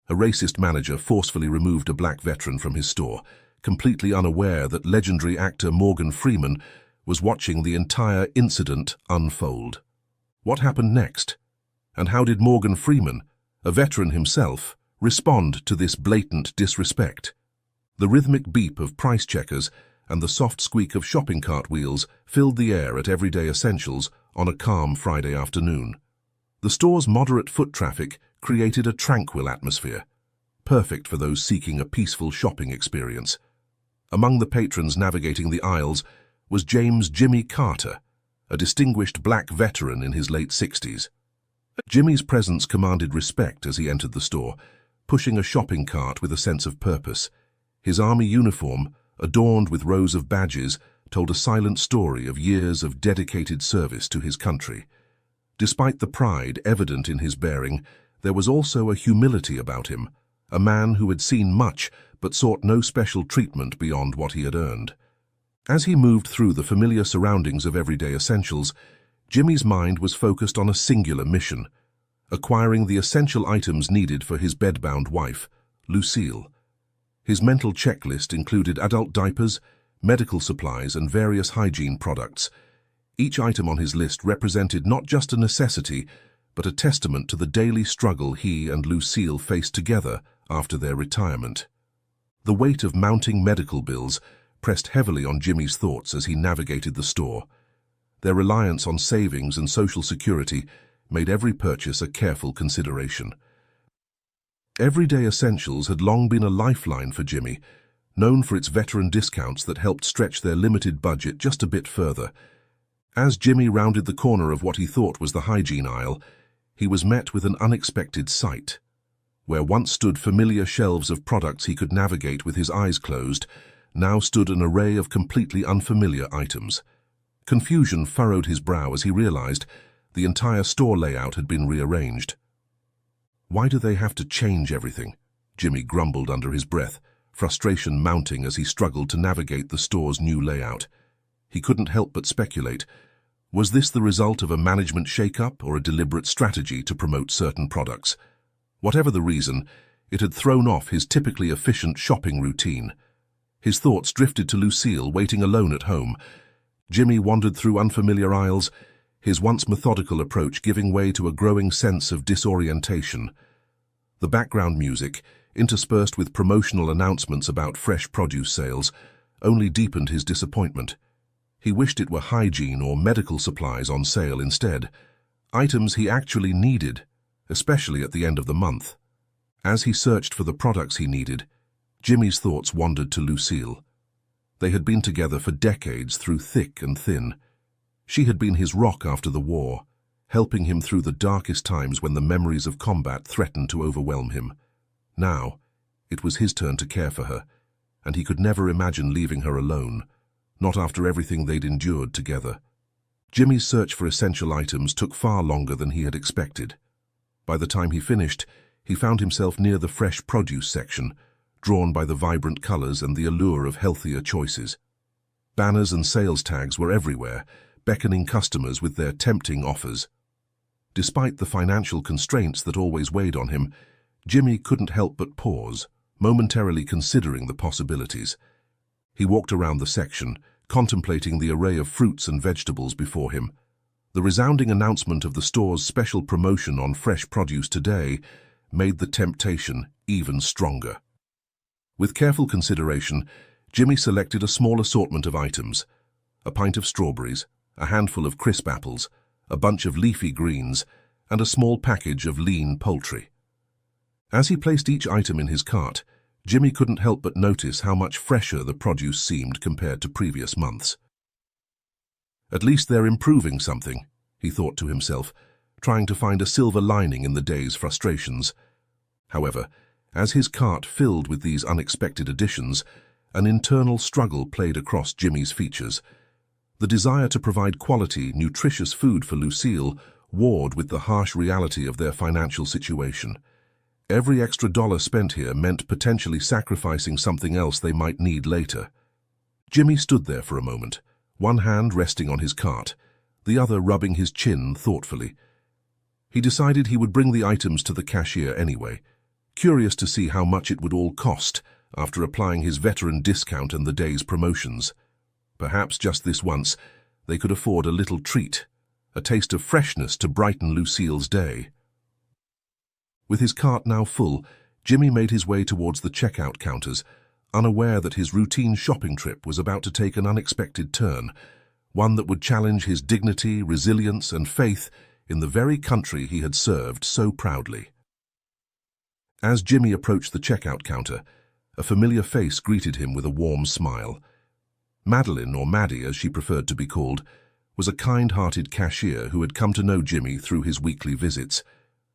A racist manager forcefully removed a black veteran from his store, completely unaware that legendary actor Morgan Freeman was watching the entire incident unfold. What happened next? And how did Morgan Freeman, a veteran himself, respond to this blatant disrespect? The rhythmic beep of price checkers and the soft squeak of shopping cart wheels filled the air at Everyday Essentials on a calm Friday afternoon. The store's moderate foot traffic created a tranquil atmosphere, perfect for those seeking a peaceful shopping experience. Among the patrons navigating the aisles was James "Jimmy" Carter, a distinguished black veteran in his late 60s. Jimmy's presence commanded respect as he entered the store, pushing a shopping cart with a sense of purpose. His army uniform, adorned with rows of badges, told a silent story of years of dedicated service to his country. Despite the pride evident in his bearing, there was also a humility about him, a man who had seen much but sought no special treatment beyond what he had earned. As he moved through the familiar surroundings of Everyday Essentials, Jimmy's mind was focused on a singular mission: acquiring the essential items needed for his bedbound wife, Lucille. His mental checklist included adult diapers, medical supplies, and various hygiene products. Each item on his list represented not just a necessity, but a testament to the daily struggle he and Lucille faced together after their retirement. The weight of mounting medical bills pressed heavily on Jimmy's thoughts as he navigated the store. Their reliance on savings and Social Security made every purchase a careful consideration. Everyday Essentials had long been a lifeline for Jimmy, known for its veteran discounts that helped stretch their limited budget just a bit further. As Jimmy rounded the corner of what he thought was the hygiene aisle, he was met with an unexpected sight. Where once stood familiar shelves of products he could navigate with his eyes closed, now stood an array of completely unfamiliar items. Confusion furrowed his brow as he realized the entire store layout had been rearranged. "Why do they have to change everything?" Jimmy grumbled under his breath, frustration mounting as he struggled to navigate the store's new layout. He couldn't help but speculate. Was this the result of a management shakeup or a deliberate strategy to promote certain products? Whatever the reason, it had thrown off his typically efficient shopping routine. His thoughts drifted to Lucille, waiting alone at home. Jimmy wandered through unfamiliar aisles, his once methodical approach giving way to a growing sense of disorientation. The background music, interspersed with promotional announcements about fresh produce sales, only deepened his disappointment. He wished it were hygiene or medical supplies on sale instead, items he actually needed, especially at the end of the month. As he searched for the products he needed, Jimmy's thoughts wandered to Lucille. They had been together for decades through thick and thin. She had been his rock after the war, helping him through the darkest times when the memories of combat threatened to overwhelm him. Now, it was his turn to care for her, and he could never imagine leaving her alone, not after everything they'd endured together. Jimmy's search for essential items took far longer than he had expected. By the time he finished, he found himself near the fresh produce section, drawn by the vibrant colors and the allure of healthier choices. Banners and sales tags were everywhere, beckoning customers with their tempting offers. Despite the financial constraints that always weighed on him, Jimmy couldn't help but pause, momentarily considering the possibilities. He walked around the section, contemplating the array of fruits and vegetables before him. The resounding announcement of the store's special promotion on fresh produce today made the temptation even stronger. With careful consideration, Jimmy selected a small assortment of items: a pint of strawberries, a handful of crisp apples, a bunch of leafy greens, and a small package of lean poultry. As he placed each item in his cart, Jimmy couldn't help but notice how much fresher the produce seemed compared to previous months. At least they're improving something, he thought to himself, trying to find a silver lining in the day's frustrations. However, as his cart filled with these unexpected additions, an internal struggle played across Jimmy's features. The desire to provide quality, nutritious food for Lucille warred with the harsh reality of their financial situation. Every extra dollar spent here meant potentially sacrificing something else they might need later. Jimmy stood there for a moment, one hand resting on his cart, the other rubbing his chin thoughtfully. He decided he would bring the items to the cashier anyway, curious to see how much it would all cost after applying his veteran discount and the day's promotions. Perhaps just this once, they could afford a little treat, a taste of freshness to brighten Lucille's day. With his cart now full, Jimmy made his way towards the checkout counters, unaware that his routine shopping trip was about to take an unexpected turn, one that would challenge his dignity, resilience, and faith in the very country he had served so proudly. As Jimmy approached the checkout counter, a familiar face greeted him with a warm smile. Madeline, or Maddie as she preferred to be called, was a kind-hearted cashier who had come to know Jimmy through his weekly visits.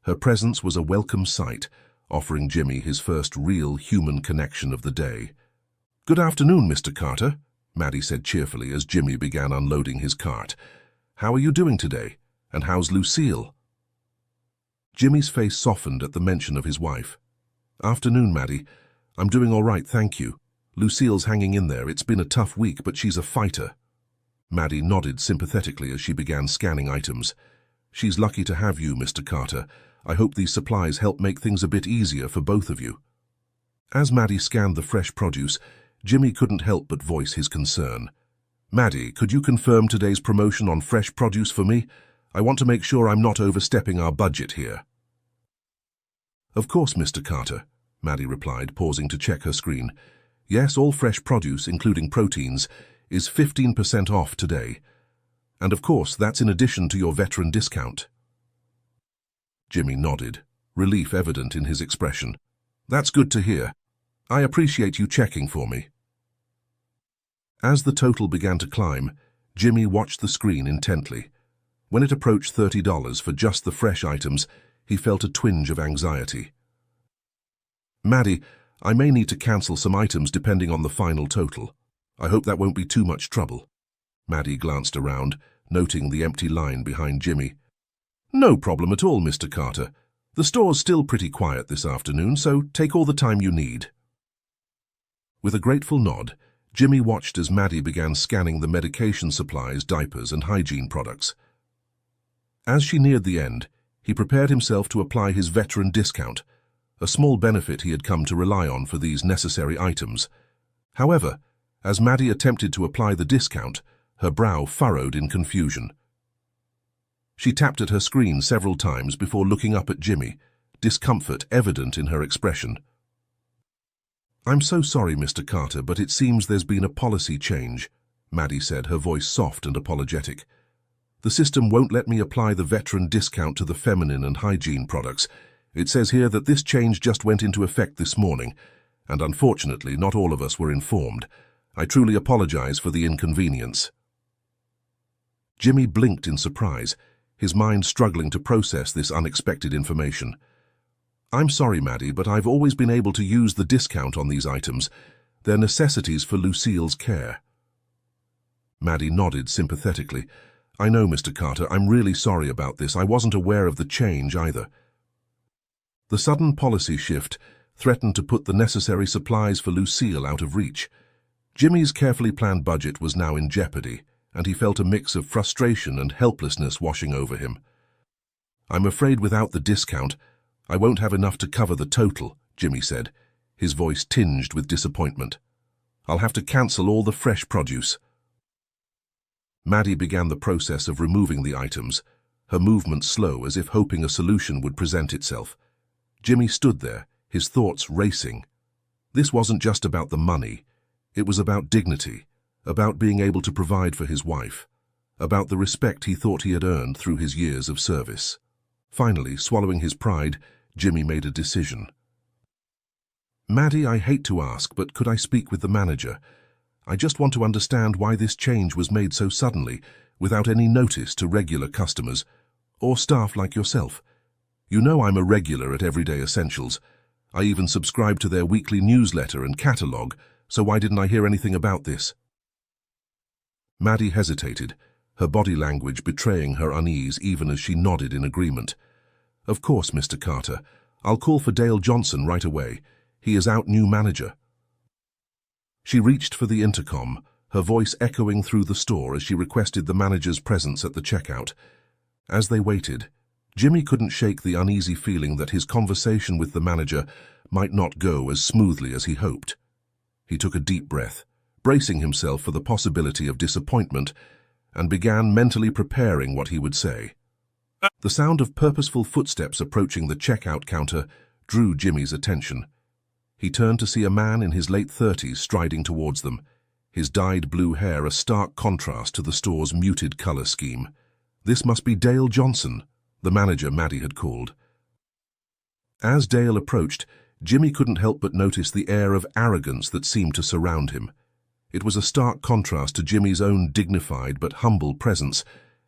Her presence was a welcome sight, offering Jimmy his first real human connection of the day. "Good afternoon, Mr. Carter," Maddie said cheerfully as Jimmy began unloading his cart. "How are you doing today? And how's Lucille?" Jimmy's face softened at the mention of his wife. "Afternoon, Maddie. I'm doing all right, thank you. Lucille's hanging in there. It's been a tough week, but she's a fighter." Maddie nodded sympathetically as she began scanning items. "She's lucky to have you, Mr. Carter. I hope these supplies help make things a bit easier for both of you." As Maddie scanned the fresh produce, Jimmy couldn't help but voice his concern. "Maddie, could you confirm today's promotion on fresh produce for me? I want to make sure I'm not overstepping our budget here." "Of course, Mr. Carter," Maddie replied, pausing to check her screen. "Yes, all fresh produce, including proteins, is 15% off today. And of course, that's in addition to your veteran discount." Jimmy nodded, relief evident in his expression. "That's good to hear. I appreciate you checking for me." As the total began to climb, Jimmy watched the screen intently. When it approached $30 for just the fresh items, he felt a twinge of anxiety. "Maddie, I may need to cancel some items depending on the final total. I hope that won't be too much trouble." Maddie glanced around, noting the empty line behind Jimmy. "No problem at all, Mr. Carter. The store's still pretty quiet this afternoon, so take all the time you need." With a grateful nod, Jimmy watched as Maddie began scanning the medication supplies, diapers, and hygiene products. As she neared the end, he prepared himself to apply his veteran discount, a small benefit he had come to rely on for these necessary items. However, as Maddie attempted to apply the discount, her brow furrowed in confusion. She tapped at her screen several times before looking up at Jimmy, discomfort evident in her expression. "I'm so sorry, Mr. Carter, but it seems there's been a policy change," Maddie said, her voice soft and apologetic. "The system won't let me apply the veteran discount to the feminine and hygiene products. It says here that this change just went into effect this morning, and unfortunately not all of us were informed. I truly apologize for the inconvenience." Jimmy blinked in surprise, his mind struggling to process this unexpected information. "I'm sorry, Maddie, but I've always been able to use the discount on these items. They're necessities for Lucille's care." Maddie nodded sympathetically. "I know, Mr. Carter, I'm really sorry about this. I wasn't aware of the change either." The sudden policy shift threatened to put the necessary supplies for Lucille out of reach. Jimmy's carefully planned budget was now in jeopardy, and he felt a mix of frustration and helplessness washing over him. "I'm afraid without the discount, I won't have enough to cover the total," Jimmy said, his voice tinged with disappointment. "I'll have to cancel all the fresh produce." Maddie began the process of removing the items, her movements slow as if hoping a solution would present itself. Jimmy stood there, his thoughts racing. This wasn't just about the money. It was about dignity, about being able to provide for his wife, about the respect he thought he had earned through his years of service. Finally, swallowing his pride, Jimmy made a decision. "Maddie, I hate to ask, but could I speak with the manager? I just want to understand why this change was made so suddenly, without any notice to regular customers, or staff like yourself. You know I'm a regular at Everyday Essentials. I even subscribe to their weekly newsletter and catalogue, so why didn't I hear anything about this?" Maddie hesitated, her body language betraying her unease even as she nodded in agreement. "Of course, Mr. Carter. I'll call for Dale Johnson right away. He is our new manager." She reached for the intercom, her voice echoing through the store as she requested the manager's presence at the checkout. As they waited, Jimmy couldn't shake the uneasy feeling that his conversation with the manager might not go as smoothly as he hoped. He took a deep breath, bracing himself for the possibility of disappointment, and began mentally preparing what he would say. The sound of purposeful footsteps approaching the checkout counter drew Jimmy's attention. He turned to see a man in his late 30s striding towards them, his dyed blue hair a stark contrast to the store's muted color scheme. This must be Dale Johnson, the manager Maddie had called. As Dale approached, Jimmy couldn't help but notice the air of arrogance that seemed to surround him. It was a stark contrast to Jimmy's own dignified but humble presence,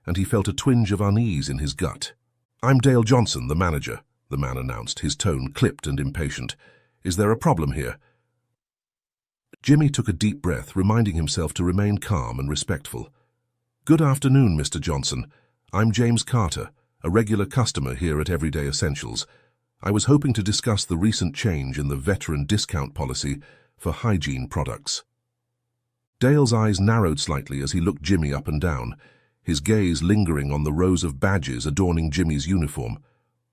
and he felt a twinge of unease in his gut. "I'm Dale Johnson, the manager," the man announced, his tone clipped and impatient. "Is there a problem here?" Jimmy took a deep breath, reminding himself to remain calm and respectful. "Good afternoon, Mr. Johnson. I'm James Carter, a regular customer here at Everyday Essentials. I was hoping to discuss the recent change in the veteran discount policy for hygiene products." Dale's eyes narrowed slightly as he looked Jimmy up and down, his gaze lingering on the rows of badges adorning Jimmy's uniform.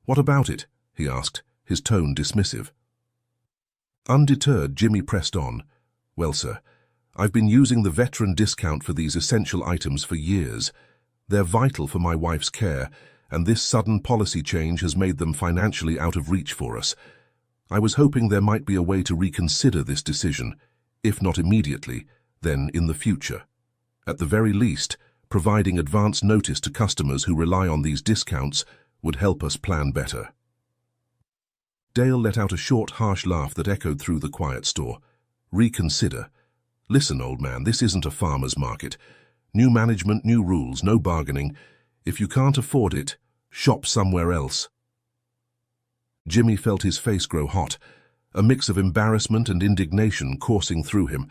"What about it?" he asked, his tone dismissive. Undeterred, Jimmy pressed on. "Well, sir, I've been using the veteran discount for these essential items for years. They're vital for my wife's care, and this sudden policy change has made them financially out of reach for us. I was hoping there might be a way to reconsider this decision, if not immediately, then in the future. At the very least, providing advance notice to customers who rely on these discounts would help us plan better." Dale let out a short, harsh laugh that echoed through the quiet store. "Reconsider? Listen, old man, this isn't a farmer's market. New management, new rules, no bargaining. If you can't afford it, shop somewhere else." Jimmy felt his face grow hot, a mix of embarrassment and indignation coursing through him.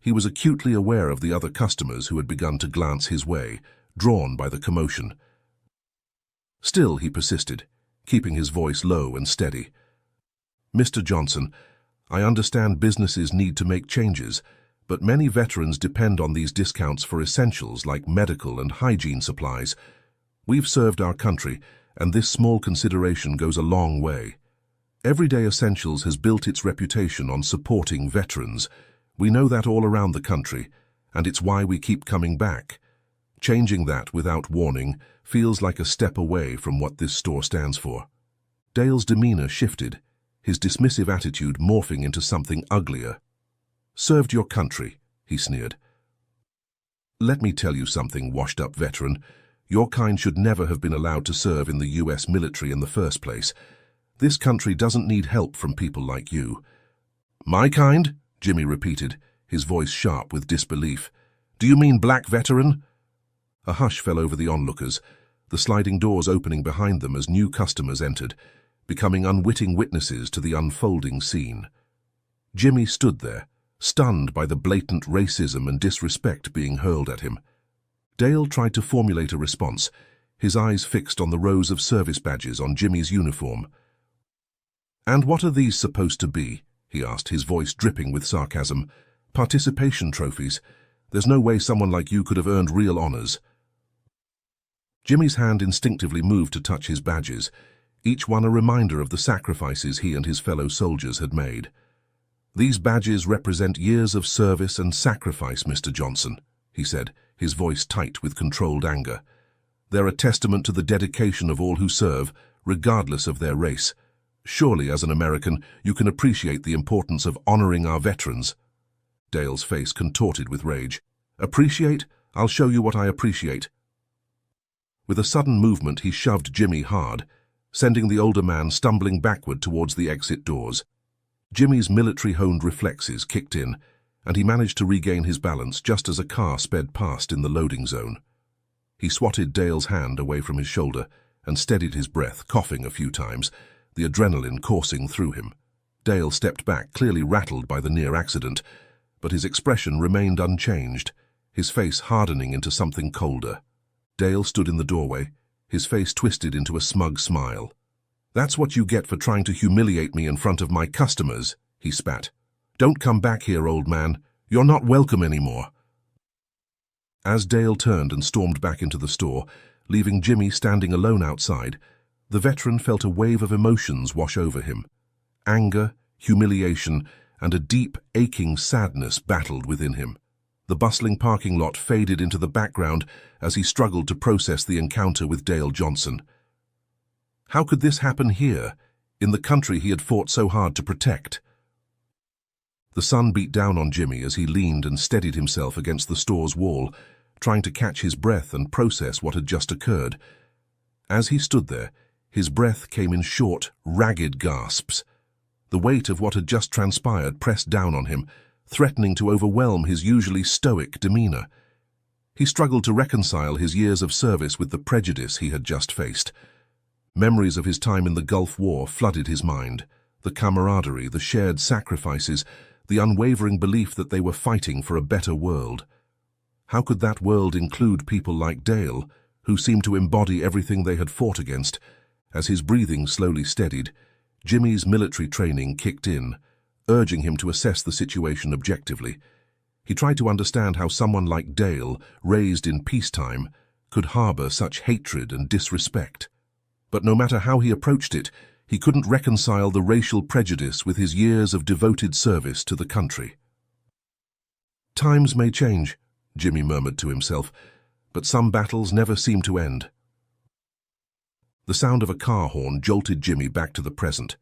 He was acutely aware of the other customers who had begun to glance his way, drawn by the commotion. Still, he persisted, keeping his voice low and steady. "Mr. Johnson, I understand businesses need to make changes, but many veterans depend on these discounts for essentials like medical and hygiene supplies. We've served our country, and this small consideration goes a long way. Everyday Essentials has built its reputation on supporting veterans. We know that all around the country, and it's why we keep coming back. Changing that without warning feels like a step away from what this store stands for." Dale's demeanor shifted, his dismissive attitude morphing into something uglier. "Served your country," he sneered. "Let me tell you something, washed-up veteran. Your kind should never have been allowed to serve in the U.S. military in the first place. This country doesn't need help from people like you." "My kind?" Jimmy repeated, his voice sharp with disbelief. "Do you mean black veteran?" A hush fell over the onlookers, the sliding doors opening behind them as new customers entered, becoming unwitting witnesses to the unfolding scene. Jimmy stood there, stunned by the blatant racism and disrespect being hurled at him. Dale tried to formulate a response, his eyes fixed on the rows of service badges on Jimmy's uniform. "And what are these supposed to be?" he asked, his voice dripping with sarcasm. "Participation trophies. There's no way someone like you could have earned real honors." Jimmy's hand instinctively moved to touch his badges, each one a reminder of the sacrifices he and his fellow soldiers had made. "These badges represent years of service and sacrifice, Mr. Johnson," he said, his voice tight with controlled anger. "They're a testament to the dedication of all who serve, regardless of their race. Surely, as an American, you can appreciate the importance of honoring our veterans." Dale's face contorted with rage. "Appreciate? I'll show you what I appreciate." With a sudden movement, he shoved Jimmy hard, sending the older man stumbling backward towards the exit doors. Jimmy's military-honed reflexes kicked in, and he managed to regain his balance just as a car sped past in the loading zone. He swatted Dale's hand away from his shoulder and steadied his breath, coughing a few times, the adrenaline coursing through him. Dale stepped back, clearly rattled by the near accident, but his expression remained unchanged, his face hardening into something colder. Dale stood in the doorway, his face twisted into a smug smile. "That's what you get for trying to humiliate me in front of my customers," he spat. "Don't come back here, old man. You're not welcome anymore." As Dale turned and stormed back into the store, leaving Jimmy standing alone outside, the veteran felt a wave of emotions wash over him. Anger, humiliation, and a deep, aching sadness battled within him. The bustling parking lot faded into the background as he struggled to process the encounter with Dale Johnson. How could this happen here, in the country he had fought so hard to protect? The sun beat down on Jimmy as he leaned and steadied himself against the store's wall, trying to catch his breath and process what had just occurred. As he stood there, his breath came in short, ragged gasps. The weight of what had just transpired pressed down on him, threatening to overwhelm his usually stoic demeanor. He struggled to reconcile his years of service with the prejudice he had just faced. Memories of his time in the Gulf War flooded his mind, the camaraderie, the shared sacrifices, the unwavering belief that they were fighting for a better world. How could that world include people like Dale, who seemed to embody everything they had fought against? As his breathing slowly steadied, Jimmy's military training kicked in, urging him to assess the situation objectively. He tried to understand how someone like Dale, raised in peacetime, could harbor such hatred and disrespect. But no matter how he approached it, he couldn't reconcile the racial prejudice with his years of devoted service to the country. "Times may change," Jimmy murmured to himself, "but some battles never seem to end." The sound of a car horn jolted Jimmy back to the present.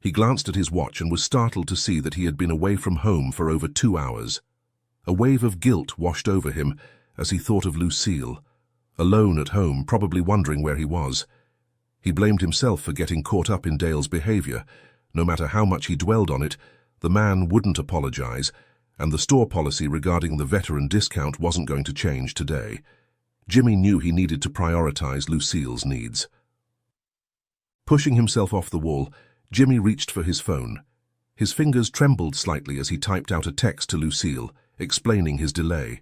He glanced at his watch and was startled to see that he had been away from home for over 2 hours. A wave of guilt washed over him as he thought of Lucille, alone at home, probably wondering where he was. He blamed himself for getting caught up in Dale's behavior. No matter how much he dwelled on it, the man wouldn't apologize, and the store policy regarding the veteran discount wasn't going to change today. Jimmy knew he needed to prioritize Lucille's needs. Pushing himself off the wall, Jimmy reached for his phone. His fingers trembled slightly as he typed out a text to Lucille, explaining his delay.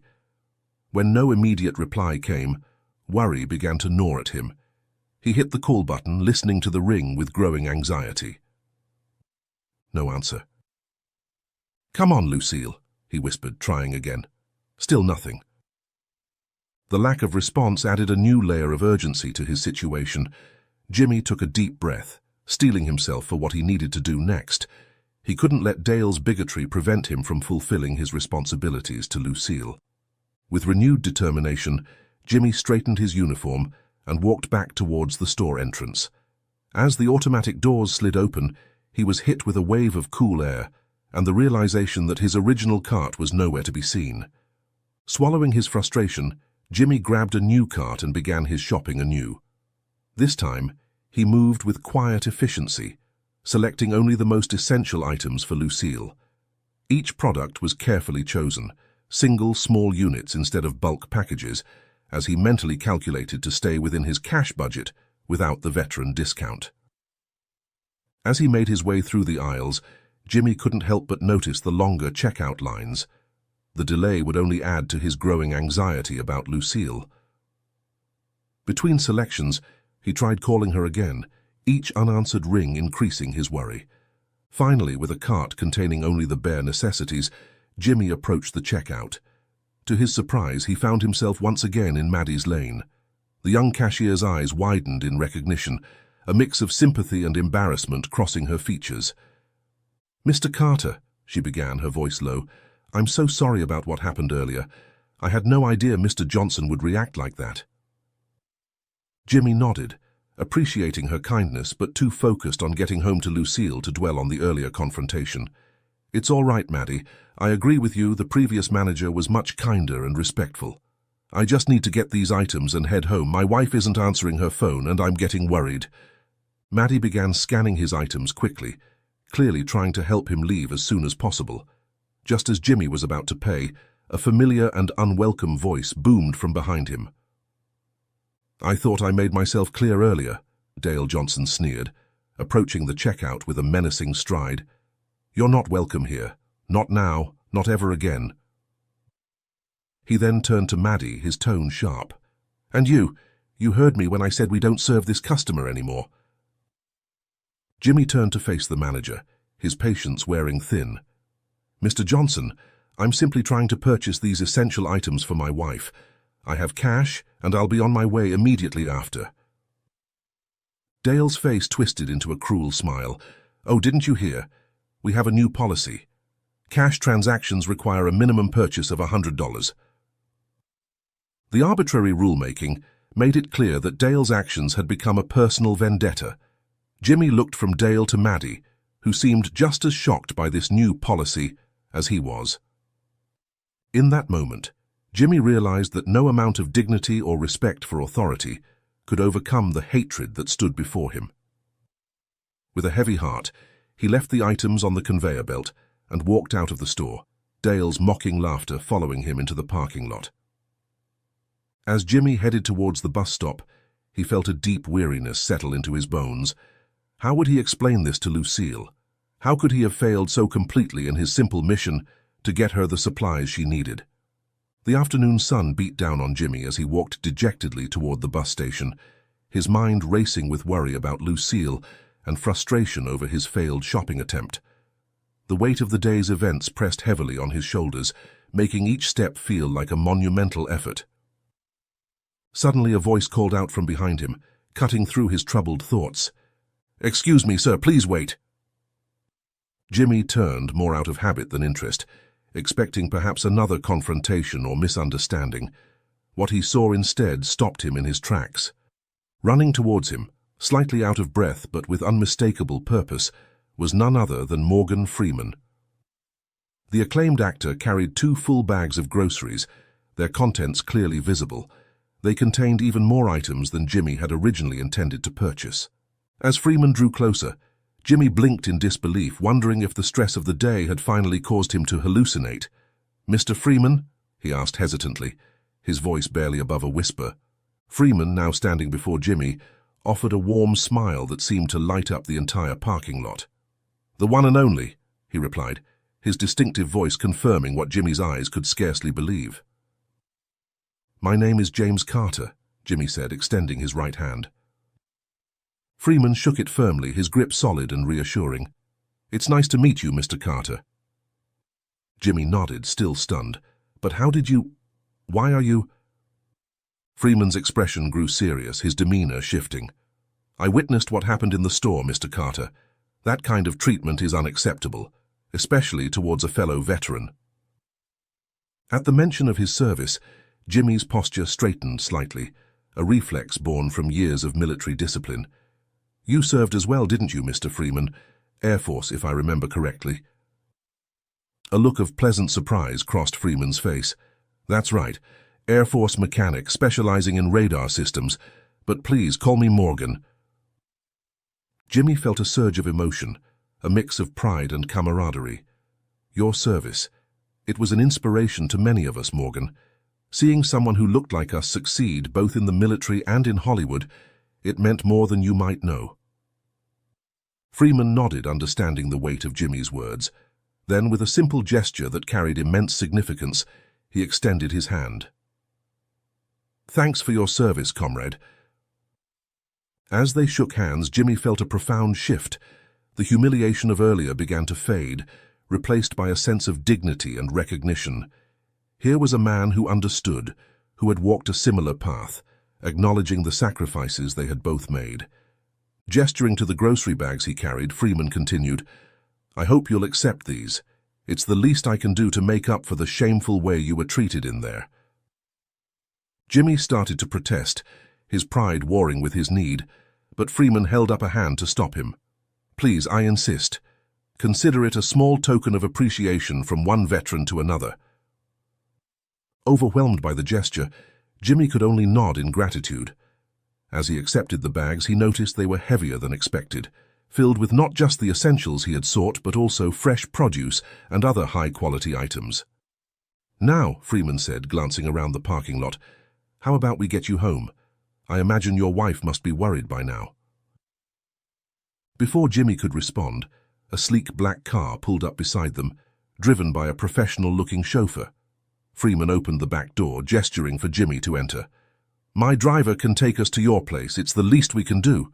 When no immediate reply came, worry began to gnaw at him. He hit the call button, listening to the ring with growing anxiety. No answer. "Come on, Lucille," he whispered, trying again. Still nothing. The lack of response added a new layer of urgency to his situation. Jimmy took a deep breath, steeling himself for what he needed to do next. He couldn't let Dale's bigotry prevent him from fulfilling his responsibilities to Lucille. With renewed determination, Jimmy straightened his uniform and walked back towards the store entrance. As the automatic doors slid open, he was hit with a wave of cool air and the realization that his original cart was nowhere to be seen. Swallowing his frustration, Jimmy grabbed a new cart and began his shopping anew. This time, he moved with quiet efficiency, selecting only the most essential items for Lucille. Each product was carefully chosen, single small units instead of bulk packages, as he mentally calculated to stay within his cash budget without the veteran discount. As he made his way through the aisles, Jimmy couldn't help but notice the longer checkout lines. The delay would only add to his growing anxiety about Lucille. Between selections, he tried calling her again, each unanswered ring increasing his worry. Finally, with a cart containing only the bare necessities, Jimmy approached the checkout. To his surprise, he found himself once again in Maddie's lane. The young cashier's eyes widened in recognition, a mix of sympathy and embarrassment crossing her features. "Mr. Carter," she began, her voice low, "I'm so sorry about what happened earlier. I had no idea Mr. Johnson would react like that." Jimmy nodded, appreciating her kindness but too focused on getting home to Lucille to dwell on the earlier confrontation. "It's all right, Maddie. I agree with you, the previous manager was much kinder and respectful. I just need to get these items and head home. My wife isn't answering her phone and I'm getting worried." Maddie began scanning his items quickly, clearly trying to help him leave as soon as possible. Just as Jimmy was about to pay, a familiar and unwelcome voice boomed from behind him. "I thought I made myself clear earlier," Dale Johnson sneered, approaching the checkout with a menacing stride. "You're not welcome here. Not now, not ever again." He then turned to Maddie, his tone sharp. "And you heard me when I said we don't serve this customer anymore." Jimmy turned to face the manager, his patience wearing thin. "Mr. Johnson, I'm simply trying to purchase these essential items for my wife. I have cash, and I'll be on my way immediately after." Dale's face twisted into a cruel smile. "Oh, didn't you hear? We have a new policy. Cash transactions require a minimum purchase of $100. The arbitrary rulemaking made it clear that Dale's actions had become a personal vendetta. Jimmy looked from Dale to Maddie, who seemed just as shocked by this new policy as he was. In that moment, Jimmy realized that no amount of dignity or respect for authority could overcome the hatred that stood before him. With a heavy heart, he left the items on the conveyor belt and walked out of the store, Dale's mocking laughter following him into the parking lot. As Jimmy headed towards the bus stop, he felt a deep weariness settle into his bones. How would he explain this to Lucille? How could he have failed so completely in his simple mission to get her the supplies she needed? The afternoon sun beat down on Jimmy as he walked dejectedly toward the bus station, his mind racing with worry about Lucille and frustration over his failed shopping attempt. The weight of the day's events pressed heavily on his shoulders, making each step feel like a monumental effort. Suddenly a voice called out from behind him, cutting through his troubled thoughts. "Excuse me, sir, please wait." Jimmy turned more out of habit than interest, expecting perhaps another confrontation or misunderstanding. What he saw instead stopped him in his tracks. Running towards him, slightly out of breath but with unmistakable purpose, was none other than Morgan Freeman. The acclaimed actor carried 2 full bags of groceries, their contents clearly visible. They contained even more items than Jimmy had originally intended to purchase. As Freeman drew closer, Jimmy blinked in disbelief, wondering if the stress of the day had finally caused him to hallucinate. "Mr. Freeman?" he asked hesitantly, his voice barely above a whisper. Freeman, now standing before Jimmy, offered a warm smile that seemed to light up the entire parking lot. "The one and only," he replied, his distinctive voice confirming what Jimmy's eyes could scarcely believe. "My name is James Carter," Jimmy said, extending his right hand. Freeman shook it firmly, his grip solid and reassuring. "It's nice to meet you, Mr. Carter." Jimmy nodded, still stunned. "But how did you... Why are you..." Freeman's expression grew serious, his demeanor shifting. "I witnessed what happened in the store, Mr. Carter. That kind of treatment is unacceptable, especially towards a fellow veteran." At the mention of his service, Jimmy's posture straightened slightly, a reflex born from years of military discipline. "You served as well, didn't you, Mr. Freeman? Air Force, if I remember correctly." A look of pleasant surprise crossed Freeman's face. "That's right. Air Force mechanic, specializing in radar systems. But please, call me Morgan." Jimmy felt a surge of emotion, a mix of pride and camaraderie. "Your service. It was an inspiration to many of us, Morgan. Seeing someone who looked like us succeed both in the military and in Hollywood, it meant more than you might know." Freeman nodded, understanding the weight of Jimmy's words. Then, with a simple gesture that carried immense significance, he extended his hand. "Thanks for your service, comrade." As they shook hands, Jimmy felt a profound shift. The humiliation of earlier began to fade, replaced by a sense of dignity and recognition. Here was a man who understood, who had walked a similar path, acknowledging the sacrifices they had both made. Gesturing to the grocery bags he carried, Freeman continued, "I hope you'll accept these. It's the least I can do to make up for the shameful way you were treated in there." Jimmy started to protest, his pride warring with his need, but Freeman held up a hand to stop him. "Please, I insist. Consider it a small token of appreciation from one veteran to another." Overwhelmed by the gesture, Jimmy could only nod in gratitude. As he accepted the bags, he noticed they were heavier than expected, filled with not just the essentials he had sought, but also fresh produce and other high-quality items. "Now," Freeman said, glancing around the parking lot, "how about we get you home? I imagine your wife must be worried by now." Before Jimmy could respond, a sleek black car pulled up beside them, driven by a professional-looking chauffeur. Freeman opened the back door, gesturing for Jimmy to enter. "My driver can take us to your place. It's the least we can do."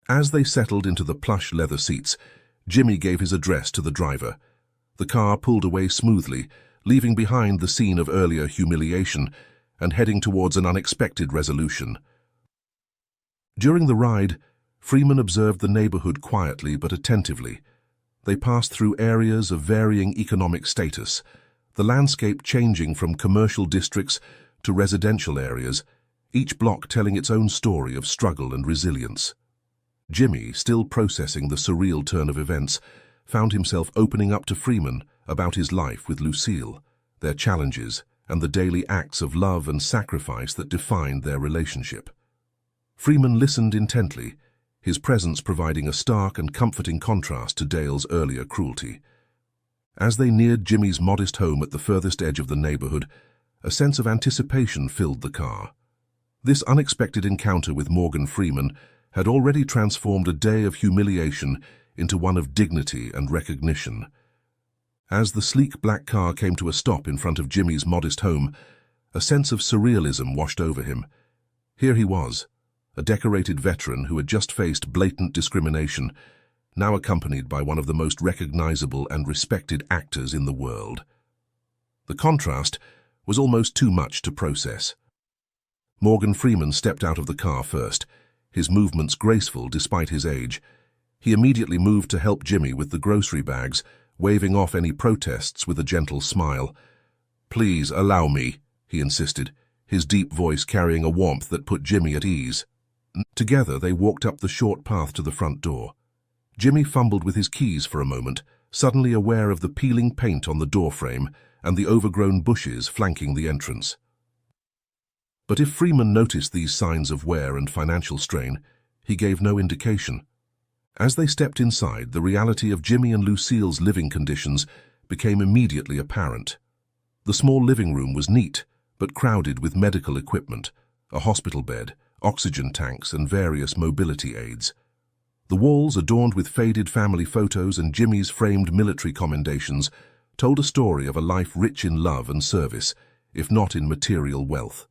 As they settled into the plush leather seats, Jimmy gave his address to the driver. The car pulled away smoothly, leaving behind the scene of earlier humiliation and heading towards an unexpected resolution. During the ride, Freeman observed the neighborhood quietly but attentively. They passed through areas of varying economic status, the landscape changing from commercial districts to residential areas, each block telling its own story of struggle and resilience. Jimmy, still processing the surreal turn of events, found himself opening up to Freeman about his life with Lucille, their challenges, and the daily acts of love and sacrifice that defined their relationship. Freeman listened intently, his presence providing a stark and comforting contrast to Dale's earlier cruelty. As they neared Jimmy's modest home at the furthest edge of the neighborhood, a sense of anticipation filled the car. This unexpected encounter with Morgan Freeman had already transformed a day of humiliation into one of dignity and recognition. As the sleek black car came to a stop in front of Jimmy's modest home, a sense of surrealism washed over him. Here he was, a decorated veteran who had just faced blatant discrimination, now accompanied by one of the most recognizable and respected actors in the world. The contrast was almost too much to process. Morgan Freeman stepped out of the car first, his movements graceful despite his age. He immediately moved to help Jimmy with the grocery bags, waving off any protests with a gentle smile. "Please allow me," he insisted, his deep voice carrying a warmth that put Jimmy at ease. Together they walked up the short path to the front door. Jimmy fumbled with his keys for a moment, suddenly aware of the peeling paint on the doorframe and the overgrown bushes flanking the entrance. But if Freeman noticed these signs of wear and financial strain, he gave no indication. As they stepped inside, the reality of Jimmy and Lucille's living conditions became immediately apparent. The small living room was neat, but crowded with medical equipment, a hospital bed, oxygen tanks, and various mobility aids. The walls, adorned with faded family photos and Jimmy's framed military commendations, told a story of a life rich in love and service, if not in material wealth.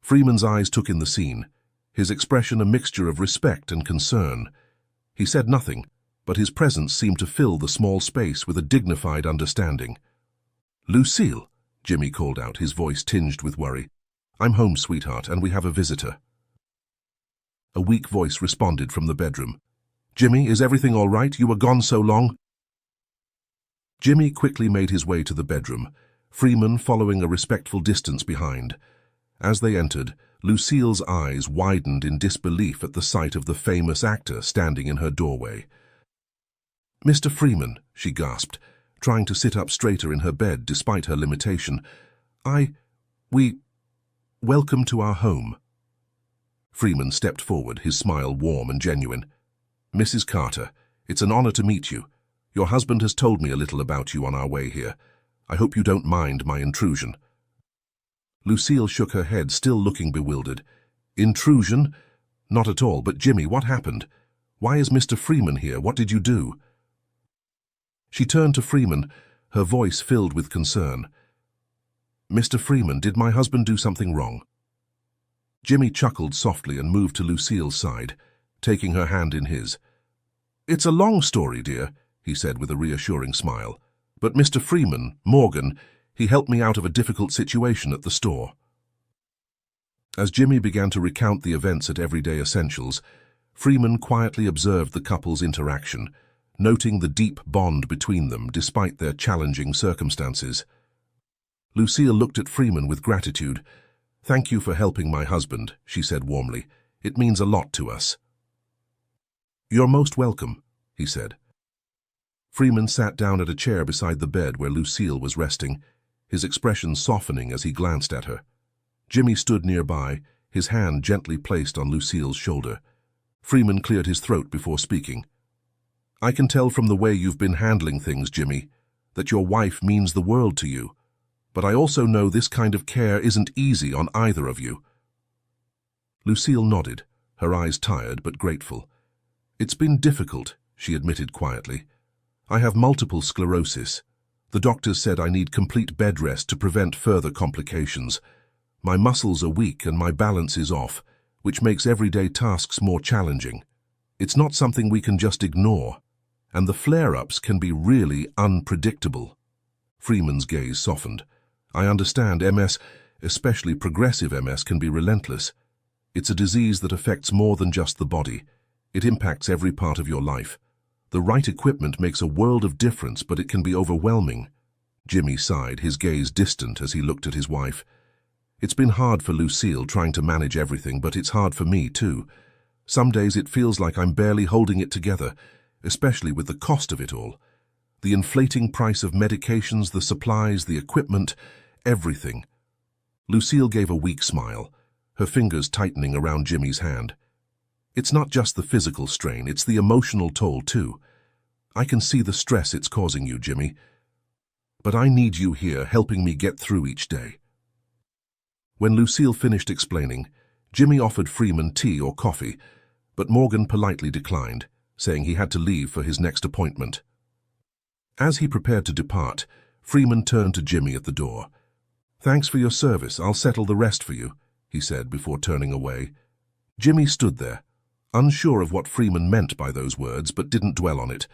Freeman's eyes took in the scene, his expression a mixture of respect and concern. He said nothing, but his presence seemed to fill the small space with a dignified understanding. "Lucille," Jimmy called out, his voice tinged with worry. "I'm home, sweetheart, and we have a visitor." A weak voice responded from the bedroom. "Jimmy, is everything all right? You were gone so long." Jimmy quickly made his way to the bedroom, Freeman following a respectful distance behind. As they entered, Lucille's eyes widened in disbelief at the sight of the famous actor standing in her doorway. "Mr. Freeman," she gasped, trying to sit up straighter in her bed despite her limitation. Welcome to our home." Freeman stepped forward, his smile warm and genuine. "Mrs. Carter, it's an honor to meet you. Your husband has told me a little about you on our way here. I hope you don't mind my intrusion." Lucille shook her head, still looking bewildered. "Intrusion? Not at all, but Jimmy, what happened? Why is Mr. Freeman here? What did you do?" She turned to Freeman, her voice filled with concern. "Mr. Freeman, did my husband do something wrong?" Jimmy chuckled softly and moved to Lucille's side, taking her hand in his. "It's a long story, dear," he said with a reassuring smile. "But Mr. Freeman, Morgan, he helped me out of a difficult situation at the store." As Jimmy began to recount the events at Everyday Essentials, Freeman quietly observed the couple's interaction, noting the deep bond between them despite their challenging circumstances. Lucille looked at Freeman with gratitude. "Thank you for helping my husband," she said warmly. "It means a lot to us." "You're most welcome," he said. Freeman sat down at a chair beside the bed where Lucille was resting, his expression softening as he glanced at her. Jimmy stood nearby, his hand gently placed on Lucille's shoulder. Freeman cleared his throat before speaking. "I can tell from the way you've been handling things, Jimmy, that your wife means the world to you. But I also know this kind of care isn't easy on either of you." Lucille nodded, her eyes tired but grateful. "It's been difficult," she admitted quietly. "I have multiple sclerosis. The doctors said I need complete bed rest to prevent further complications. My muscles are weak and my balance is off, which makes everyday tasks more challenging. It's not something we can just ignore, and the flare-ups can be really unpredictable." Freeman's gaze softened. "I understand MS, especially progressive MS, can be relentless. It's a disease that affects more than just the body. It impacts every part of your life. The right equipment makes a world of difference, but it can be overwhelming. Jimmy sighed, his gaze distant as he looked at his wife. It's been hard for Lucille trying to manage everything, but it's hard for me too. Some days it feels like I'm barely holding it together, especially with the cost of it all. The inflating price of medications, the supplies, the equipment, everything. Lucille gave a weak smile, her fingers tightening around Jimmy's hand. It's not just the physical strain, it's the emotional toll too. I can see the stress it's causing you, Jimmy. But I need you here helping me get through each day. When Lucille finished explaining, Jimmy offered Freeman tea or coffee, but Morgan politely declined, saying he had to leave for his next appointment. As he prepared to depart, Freeman turned to Jimmy at the door. "Thanks for your service, I'll settle the rest for you," he said before turning away. Jimmy stood there, unsure of what Freeman meant by those words, but didn't dwell on it.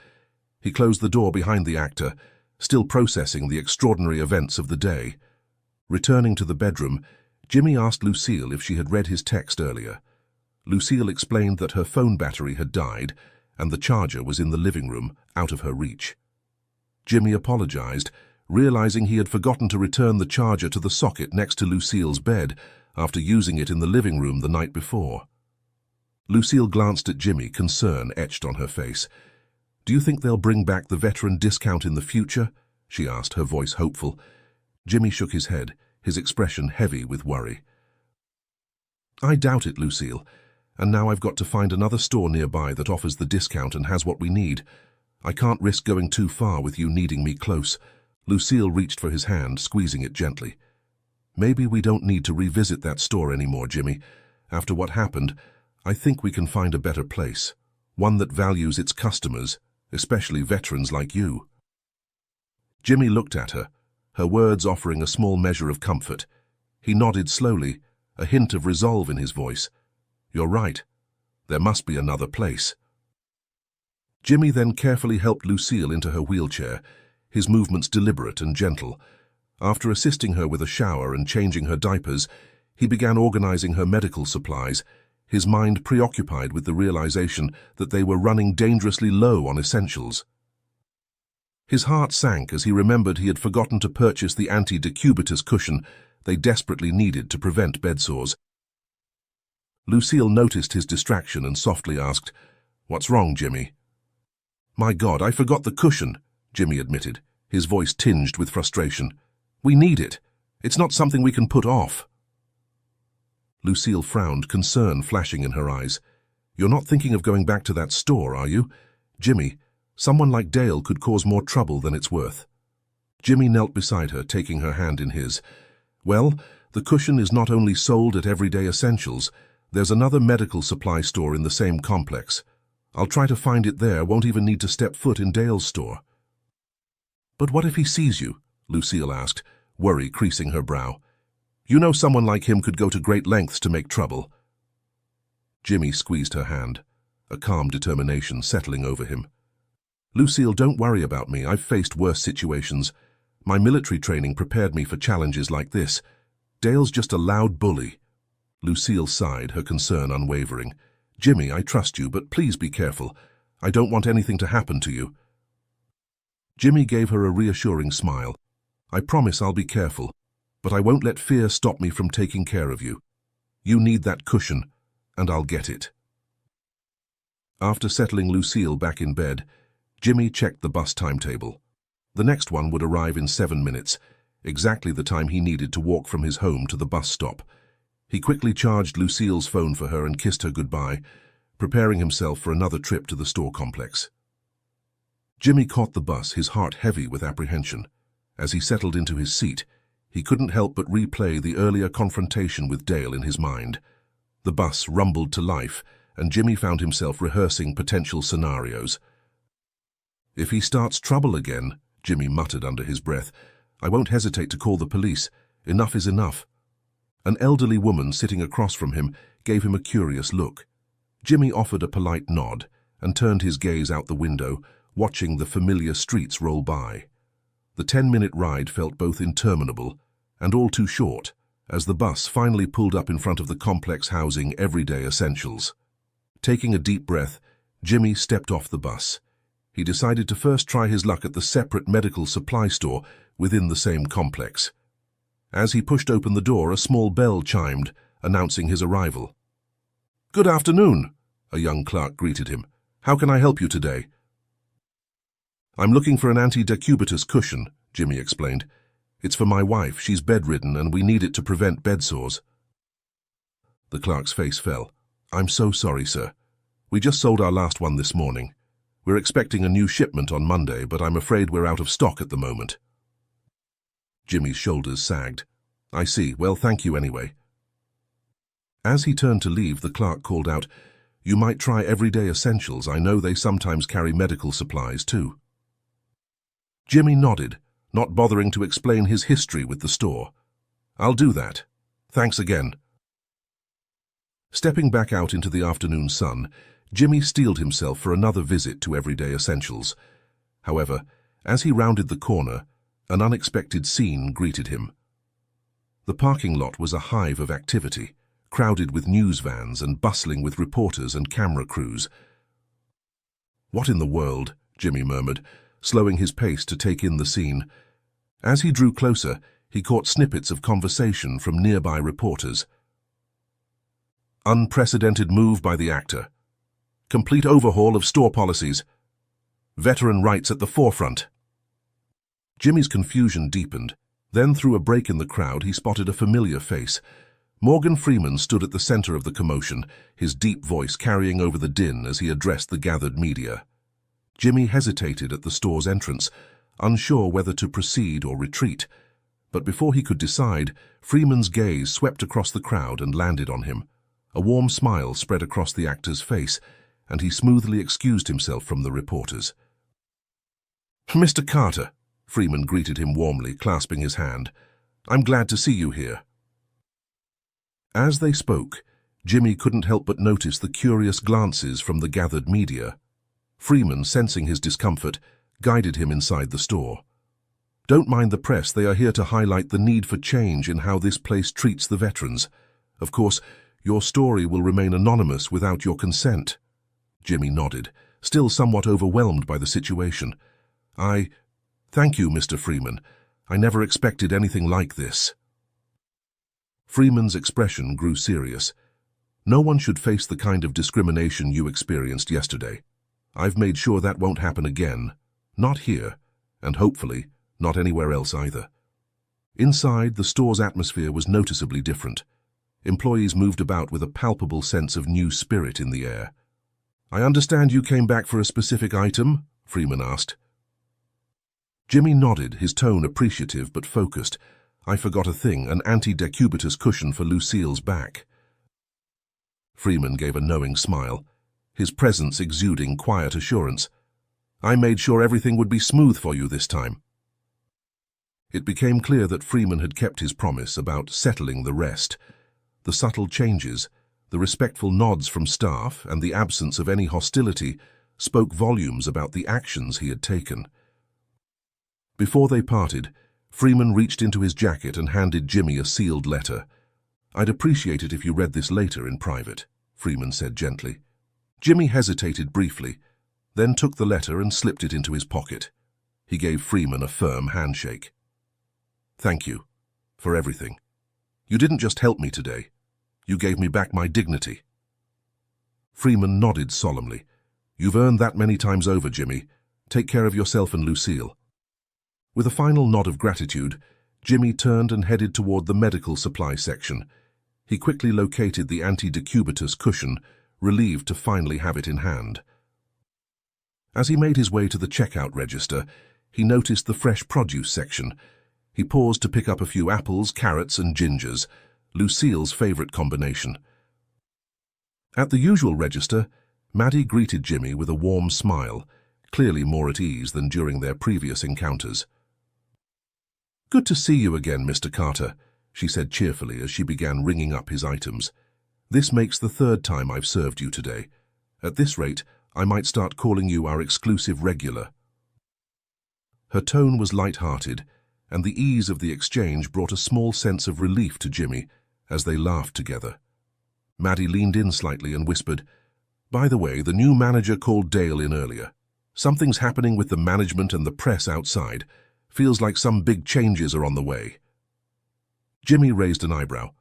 He closed the door behind the actor, still processing the extraordinary events of the day. Returning to the bedroom, Jimmy asked Lucille if she had read his text earlier. Lucille explained that her phone battery had died and the charger was in the living room, out of her reach. Jimmy apologized, realizing he had forgotten to return the charger to the socket next to Lucille's bed after using it in the living room the night before. Lucille glanced at Jimmy, concern etched on her face. "Do you think they'll bring back the veteran discount in the future?" she asked, her voice hopeful. Jimmy shook his head, his expression heavy with worry. "I doubt it, Lucille, and now I've got to find another store nearby that offers the discount and has what we need. I can't risk going too far with you needing me close." Lucille reached for his hand, squeezing it gently. "Maybe we don't need to revisit that store anymore, Jimmy. After what happened, I think we can find a better place, one that values its customers, especially veterans like you." Jimmy looked at her, her words offering a small measure of comfort. He nodded slowly, a hint of resolve in his voice. "You're right. There must be another place." Jimmy then carefully helped Lucille into her wheelchair, his movements deliberate and gentle. After assisting her with a shower and changing her diapers, he began organizing her medical supplies, his mind preoccupied with the realization that they were running dangerously low on essentials. His heart sank as he remembered he had forgotten to purchase the anti-decubitus cushion they desperately needed to prevent bedsores. Lucille noticed his distraction and softly asked, "What's wrong, Jimmy?" "My God, I forgot the cushion," Jimmy admitted, his voice tinged with frustration. "We need it. It's not something we can put off." Lucille frowned, concern flashing in her eyes. "You're not thinking of going back to that store, are you? Jimmy, someone like Dale could cause more trouble than it's worth." Jimmy knelt beside her, taking her hand in his. "Well, the cushion is not only sold at Everyday Essentials, there's another medical supply store in the same complex. I'll try to find it there, won't even need to step foot in Dale's store." "But what if he sees you?" Lucille asked, worry creasing her brow. "You know someone like him could go to great lengths to make trouble." Jimmy squeezed her hand, a calm determination settling over him. "Lucille, don't worry about me. I've faced worse situations. My military training prepared me for challenges like this. Dale's just a loud bully." Lucille sighed, her concern unwavering. "Jimmy, I trust you, but please be careful. I don't want anything to happen to you." Jimmy gave her a reassuring smile. "I promise I'll be careful, but I won't let fear stop me from taking care of you. You need that cushion, and I'll get it." After settling Lucille back in bed, Jimmy checked the bus timetable. The next one would arrive in 7 minutes, exactly the time he needed to walk from his home to the bus stop. He quickly charged Lucille's phone for her and kissed her goodbye, preparing himself for another trip to the store complex. Jimmy caught the bus, his heart heavy with apprehension. As he settled into his seat, he couldn't help but replay the earlier confrontation with Dale in his mind. The bus rumbled to life, and Jimmy found himself rehearsing potential scenarios. "If he starts trouble again," Jimmy muttered under his breath, "I won't hesitate to call the police. Enough is enough." An elderly woman sitting across from him gave him a curious look. Jimmy offered a polite nod and turned his gaze out the window, watching the familiar streets roll by. The 10-minute ride felt both interminable and all too short as the bus finally pulled up in front of the complex housing Everyday Essentials. Taking a deep breath, Jimmy stepped off the bus. he decided to first try his luck at the separate medical supply store within the same complex. As he pushed open the door, a small bell chimed, announcing his arrival. "Good afternoon," a young clerk greeted him. "How can I help you today?" "I'm looking for an anti-decubitus cushion," Jimmy explained. "It's for my wife. She's bedridden and we need it to prevent bed sores." The clerk's face fell. "I'm so sorry, sir. We just sold our last one this morning. We're expecting a new shipment on Monday, but I'm afraid we're out of stock at the moment." Jimmy's shoulders sagged. "I see. Well, thank you anyway." As he turned to leave, the clerk called out, "You might try Everyday Essentials. I know they sometimes carry medical supplies too." Jimmy nodded, not bothering to explain his history with the store. "I'll do that. Thanks again." Stepping back out into the afternoon sun, Jimmy steeled himself for another visit to Everyday Essentials. However, as he rounded the corner, an unexpected scene greeted him. The parking lot was a hive of activity, crowded with news vans and bustling with reporters and camera crews. "What in the world?" Jimmy murmured, slowing his pace to take in the scene. As he drew closer, he caught snippets of conversation from nearby reporters. "Unprecedented move by the actor. Complete overhaul of store policies. Veteran rights at the forefront." Jimmy's confusion deepened. Then, through a break in the crowd, he spotted a familiar face. Morgan Freeman stood at the center of the commotion, his deep voice carrying over the din as he addressed the gathered media. Jimmy hesitated at the store's entrance, unsure whether to proceed or retreat. But before he could decide, Freeman's gaze swept across the crowd and landed on him. A warm smile spread across the actor's face, and he smoothly excused himself from the reporters. "Mr. Carter," Freeman greeted him warmly, clasping his hand. "I'm glad to see you here." As they spoke, Jimmy couldn't help but notice the curious glances from the gathered media. Freeman, sensing his discomfort, guided him inside the store. "Don't mind the press. They are here to highlight the need for change in how this place treats the veterans. Of course, your story will remain anonymous without your consent." Jimmy nodded, still somewhat overwhelmed by the situation. Thank you, Mr. Freeman. I never expected anything like this." Freeman's expression grew serious. "No one should face the kind of discrimination you experienced yesterday. I've made sure that won't happen again. Not here, and hopefully not anywhere else either." Inside, the store's atmosphere was noticeably different. Employees moved about with a palpable sense of new spirit in the air. "I understand you came back for a specific item?" Freeman asked. Jimmy nodded, his tone appreciative but focused. "I forgot a thing, an anti-decubitus cushion for Lucille's back." Freeman gave a knowing smile, his presence exuding quiet assurance. "I made sure everything would be smooth for you this time." It became clear that Freeman had kept his promise about settling the rest. The subtle changes, the respectful nods from staff, and the absence of any hostility spoke volumes about the actions he had taken. Before they parted, Freeman reached into his jacket and handed Jimmy a sealed letter. "I'd appreciate it if you read this later in private," Freeman said gently. Jimmy hesitated briefly, then took the letter and slipped it into his pocket. He gave Freeman a firm handshake. "Thank you for everything. You didn't just help me today. You gave me back my dignity." Freeman nodded solemnly. "You've earned that many times over, Jimmy. Take care of yourself and Lucille." With a final nod of gratitude, Jimmy turned and headed toward the medical supply section. He quickly located the anti-decubitus cushion, relieved to finally have it in hand. As he made his way to the checkout register, he noticed the fresh produce section. He paused to pick up a few apples, carrots, and gingers, Lucille's favorite combination. At the usual register, Maddie greeted Jimmy with a warm smile, clearly more at ease than during their previous encounters. "Good to see you again, Mr. Carter," she said cheerfully as she began ringing up his items. "This makes the third time I've served you today. At this rate, I might start calling you our exclusive regular." Her tone was light-hearted, and the ease of the exchange brought a small sense of relief to Jimmy as they laughed together. Maddie leaned in slightly and whispered, "By the way, the new manager called Dale in earlier. Something's happening with the management and the press outside. Feels like some big changes are on the way. Jimmy raised an eyebrow.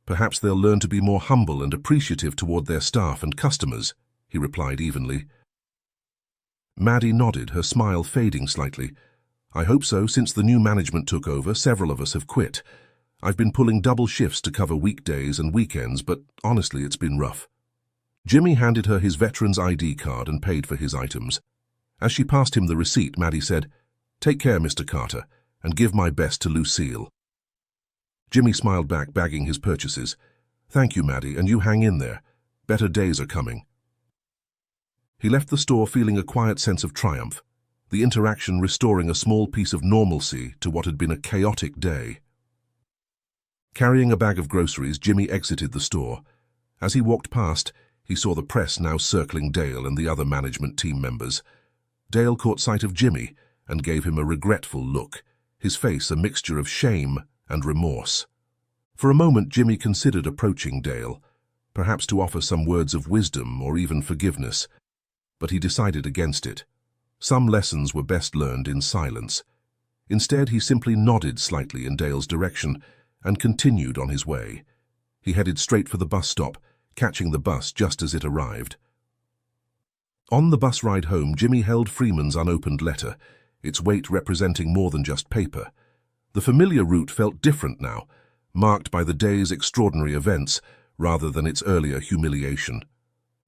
Perhaps they'll learn to be more humble and appreciative toward their staff and customers, he replied evenly. Maddie nodded, her smile fading slightly. I hope so. Since the new management took over, several of us have quit. I've been pulling double shifts to cover weekdays and weekends, but honestly, it's been rough. Jimmy handed her his veteran's ID card and paid for his items. As she passed him the receipt, Maddie said, "Take care, Mr. Carter, and give my best to Lucille." Jimmy smiled back, bagging his purchases. "Thank you, Maddie, and you hang in there. Better days are coming." He left the store feeling a quiet sense of triumph, the interaction restoring a small piece of normalcy to what had been a chaotic day. Carrying a bag of groceries, Jimmy exited the store. As he walked past, he saw the press now circling Dale and the other management team members. Dale caught sight of Jimmy and gave him a regretful look, his face a mixture of shame and remorse. For a moment, Jimmy considered approaching Dale, perhaps to offer some words of wisdom or even forgiveness, but he decided against it. Some lessons were best learned in silence. Instead, he simply nodded slightly in Dale's direction and continued on his way. He headed straight for the bus stop, catching the bus just as it arrived. On the bus ride home, Jimmy held Freeman's unopened letter, its weight representing more than just paper. The familiar route felt different now, marked by the day's extraordinary events rather than its earlier humiliation.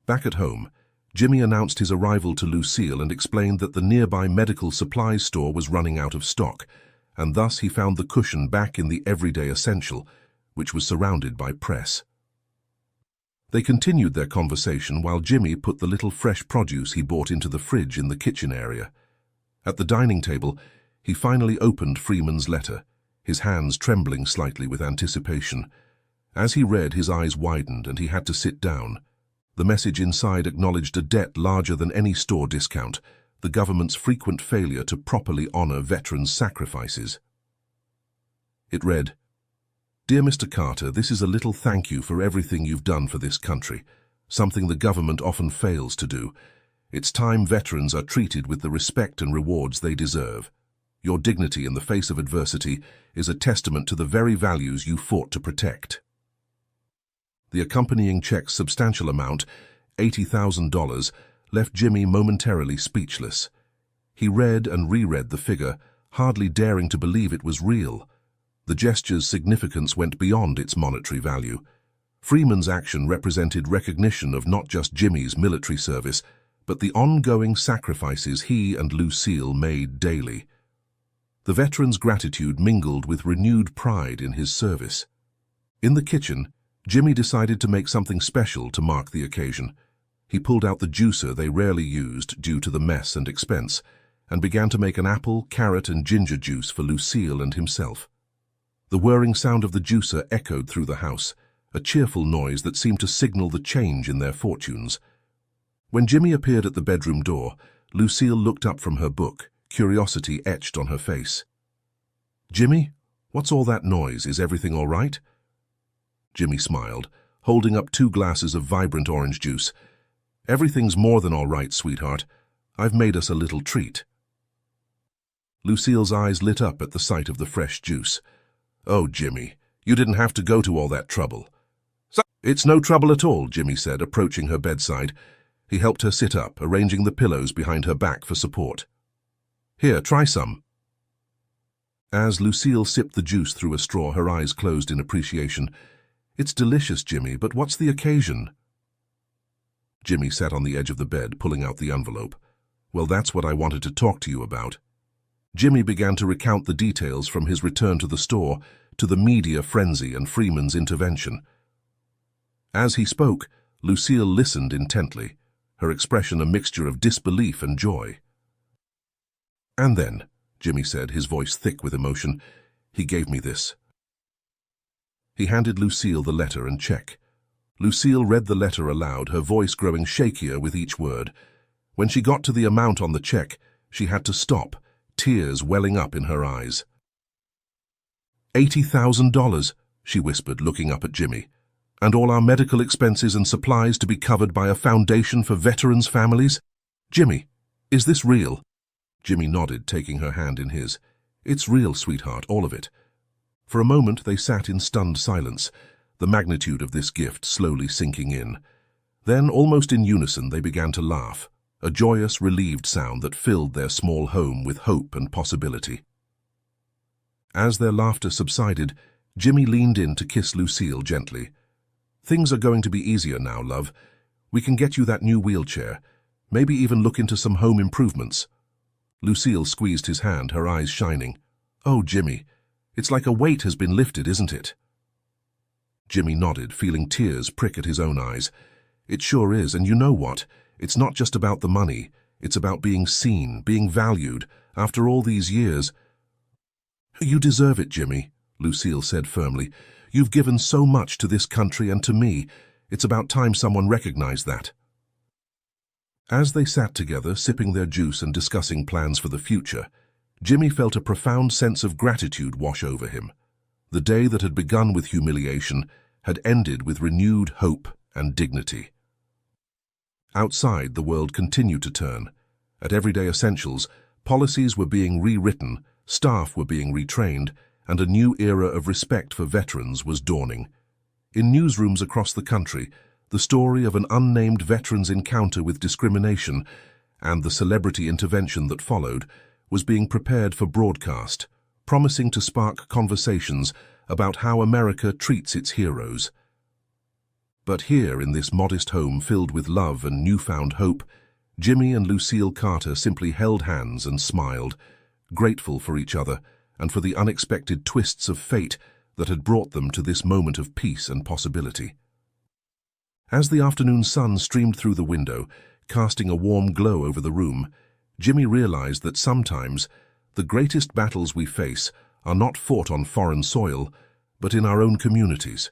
Back at home, Jimmy announced his arrival to Lucille and explained that the nearby medical supplies store was running out of stock, and thus he found the cushion back in the everyday essential, which was surrounded by press. They continued their conversation while Jimmy put the little fresh produce he bought into the fridge in the kitchen area. At the dining table, he finally opened Freeman's letter, his hands trembling slightly with anticipation. As he read, his eyes widened and he had to sit down. The message inside acknowledged a debt larger than any store discount, the government's frequent failure to properly honor veterans' sacrifices. It read, "Dear Mr. Carter, this is a little thank you for everything you've done for this country, something the government often fails to do. It's time veterans are treated with the respect and rewards they deserve. Your dignity in the face of adversity is a testament to the very values you fought to protect." The accompanying check's substantial amount, $80,000, left Jimmy momentarily speechless. He read and reread the figure, hardly daring to believe it was real. The gesture's significance went beyond its monetary value. Freeman's action represented recognition of not just Jimmy's military service, but the ongoing sacrifices he and Lucille made daily. The veteran's gratitude mingled with renewed pride in his service. In the kitchen, Jimmy decided to make something special to mark the occasion. He pulled out the juicer they rarely used due to the mess and expense, and began to make an apple, carrot, and ginger juice for Lucille and himself. The whirring sound of the juicer echoed through the house, a cheerful noise that seemed to signal the change in their fortunes. When Jimmy appeared at the bedroom door, Lucille looked up from her book, curiosity etched on her face. "Jimmy, what's all that noise? Is everything all right?" Jimmy smiled, holding up 2 glasses of vibrant orange juice. "Everything's more than all right, sweetheart. I've made us a little treat." Lucille's eyes lit up at the sight of the fresh juice. "Oh, Jimmy, you didn't have to go to all that trouble." "It's no trouble at all," Jimmy said, approaching her bedside. He helped her sit up, arranging the pillows behind her back for support. "Here, try some." As Lucille sipped the juice through a straw, her eyes closed in appreciation. "It's delicious, Jimmy, but what's the occasion?" Jimmy sat on the edge of the bed, pulling out the envelope. "Well, that's what I wanted to talk to you about." Jimmy began to recount the details from his return to the store to the media frenzy and Freeman's intervention. As he spoke, Lucille listened intently, her expression a mixture of disbelief and joy. "And then," Jimmy said, his voice thick with emotion, "he gave me this." He handed Lucille the letter and check. Lucille read the letter aloud, her voice growing shakier with each word. When she got to the amount on the check, she had to stop, tears welling up in her eyes. $80,000, she whispered, looking up at Jimmy. "And all our medical expenses and supplies to be covered by a foundation for veterans' families?" "Jimmy," Is this real? Jimmy nodded, taking her hand in his. It's real, sweetheart, all of it. For a moment they sat in stunned silence, the magnitude of this gift slowly sinking in. Then, almost in unison, they began to laugh, a joyous, relieved sound that filled their small home with hope and possibility. As their laughter subsided, Jimmy leaned in to kiss Lucille gently. Things are going to be easier now, love. We can get you that new wheelchair, maybe even look into some home improvements. Lucille squeezed his hand, her eyes shining. Oh, Jimmy, it's like a weight has been lifted, isn't it? Jimmy nodded, feeling tears prick at his own eyes. It sure is, and you know what? It's not just about the money. It's about being seen, being valued, after all these years. You deserve it, Jimmy, Lucille said firmly. You've given so much to this country and to me. It's about time someone recognized that. As they sat together, sipping their juice and discussing plans for the future, Jimmy felt a profound sense of gratitude wash over him. The day that had begun with humiliation had ended with renewed hope and dignity. Outside, the world continued to turn. At Everyday Essentials, policies were being rewritten, staff were being retrained, and a new era of respect for veterans was dawning. In newsrooms across the country, the story of an unnamed veteran's encounter with discrimination and the celebrity intervention that followed was being prepared for broadcast, promising to spark conversations about how America treats its heroes. But here, in this modest home filled with love and newfound hope, Jimmy and Lucille Carter simply held hands and smiled, grateful for each other and for the unexpected twists of fate that had brought them to this moment of peace and possibility. As the afternoon sun streamed through the window, casting a warm glow over the room, Jimmy realized that sometimes the greatest battles we face are not fought on foreign soil, but in our own communities.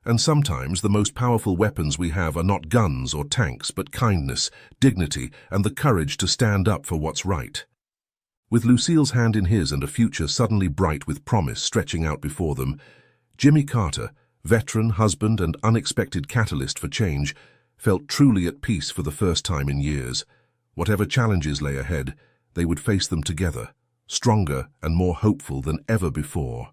And sometimes the most powerful weapons we have are not guns or tanks, but kindness, dignity, and the courage to stand up for what's right. With Lucille's hand in his and a future suddenly bright with promise stretching out before them, Jimmy Carter, veteran, husband, and unexpected catalyst for change, felt truly at peace for the first time in years. Whatever challenges lay ahead, they would face them together, stronger and more hopeful than ever before.